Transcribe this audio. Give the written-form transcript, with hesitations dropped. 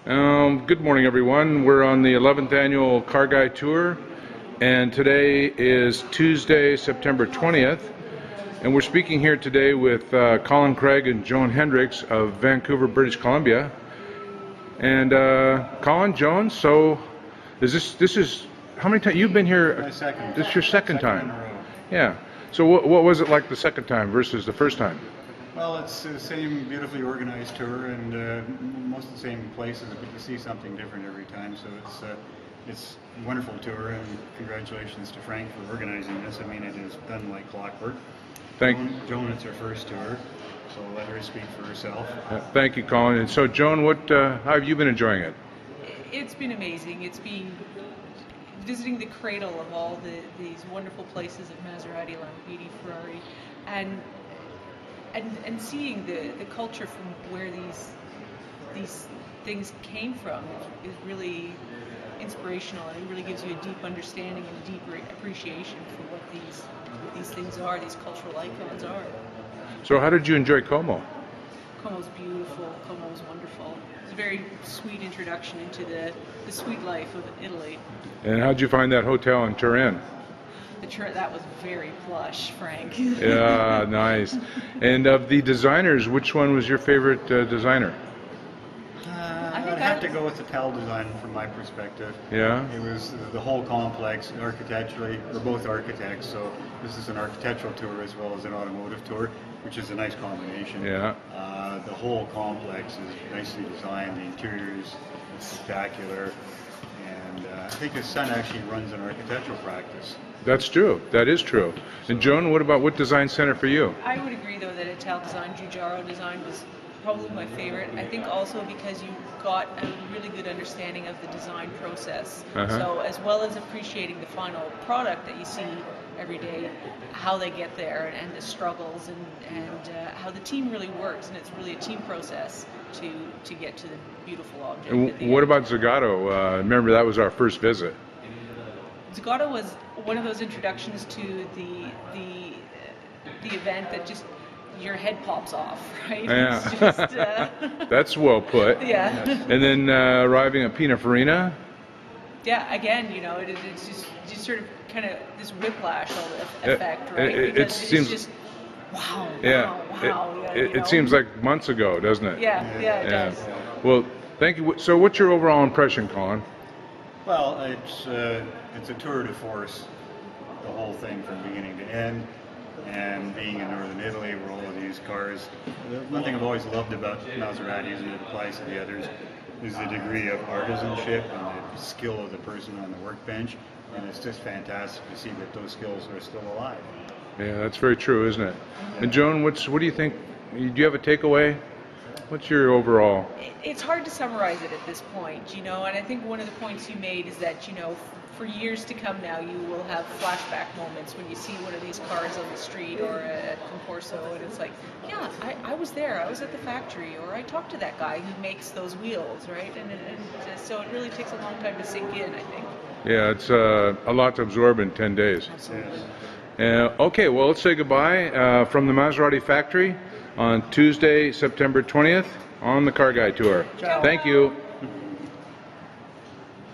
Good morning, everyone. We're on the 11th annual Car Guy Tour, and today is Tuesday, September 20th, and we're speaking here today with Colin, Craig, and Joan Hendricks of Vancouver, British Columbia. And Colin, Joan, so this is how many times you've been here? My second. This is your second time. In a row. Yeah. So what was it like the second time versus the first time? Well, it's the same beautifully organized tour, and most of the same places, but you see something different every time. So it's a wonderful tour, and congratulations to Frank for organizing this. I mean, it is done like clockwork. Joan, it's her first tour, so let her speak for herself. Thank you, Colin. And so, Joan, how have you been enjoying it? It's been amazing. It's been visiting the cradle of all these wonderful places of Maserati, Lamborghini, Ferrari, and seeing the culture from where these things came from is really inspirational, and it really gives you a deep understanding and a deeper appreciation for what these things are, these cultural icons are. So how did you enjoy Como? Como's beautiful. Como was wonderful. It's a very sweet introduction into the sweet life of Italy. And how did you find that hotel in Turin? That was very plush, Frank. Yeah, nice. And of the designers, which one was your favorite designer? I'd have to go with the Tal design from my perspective. Yeah. It was the whole complex architecturally. We're both architects, so this is an architectural tour as well as an automotive tour, which is a nice combination. Yeah. The whole complex is nicely designed. The interior is spectacular, and I think his son actually runs an architectural practice. That's true. That is true. And Joan, what design center for you? I would agree, though, that Ital design, Giugiaro design was probably my favorite. I think also because you got a really good understanding of the design process. So as well as appreciating the final product that you see every day, how they get there and the struggles and how the team really works, and it's really a team process to get to the beautiful object. And what about Zagato? Remember, that was our first visit. Zagato was one of those introductions to the event that just your head pops off, right? Yeah. It's just, that's well put. Yeah. And then arriving at Pininfarina. Yeah, again, it's just sort of kind of this whiplash effect, right? It seems just wow. It seems like months ago, doesn't it? Yeah, it does. Well, thank you. So, what's your overall impression, Colin? Well, it's a tour de force, the whole thing from beginning to end, and being in northern Italy where all of these cars. The one thing I've always loved about Maseratis, and it applies to the others, is the degree of artisanship and the skill of the person on the workbench, and it's just fantastic to see that those skills are still alive. Yeah, that's very true, isn't it? And Joan, what do you think? Do you have a takeaway? What's your overall? It's hard to summarize it at this point, and I think one of the points you made is that, for years to come now, you will have flashback moments when you see one of these cars on the street or at Concorso, and it's like, yeah, I was there, I was at the factory, or I talked to that guy who makes those wheels, right? And so it really takes a long time to sink in, I think. Yeah, it's a lot to absorb in 10 days. Absolutely. Okay, well, let's say goodbye from the Maserati Factory on Tuesday, September 20th on the Car Guy Tour. Ciao. Thank you.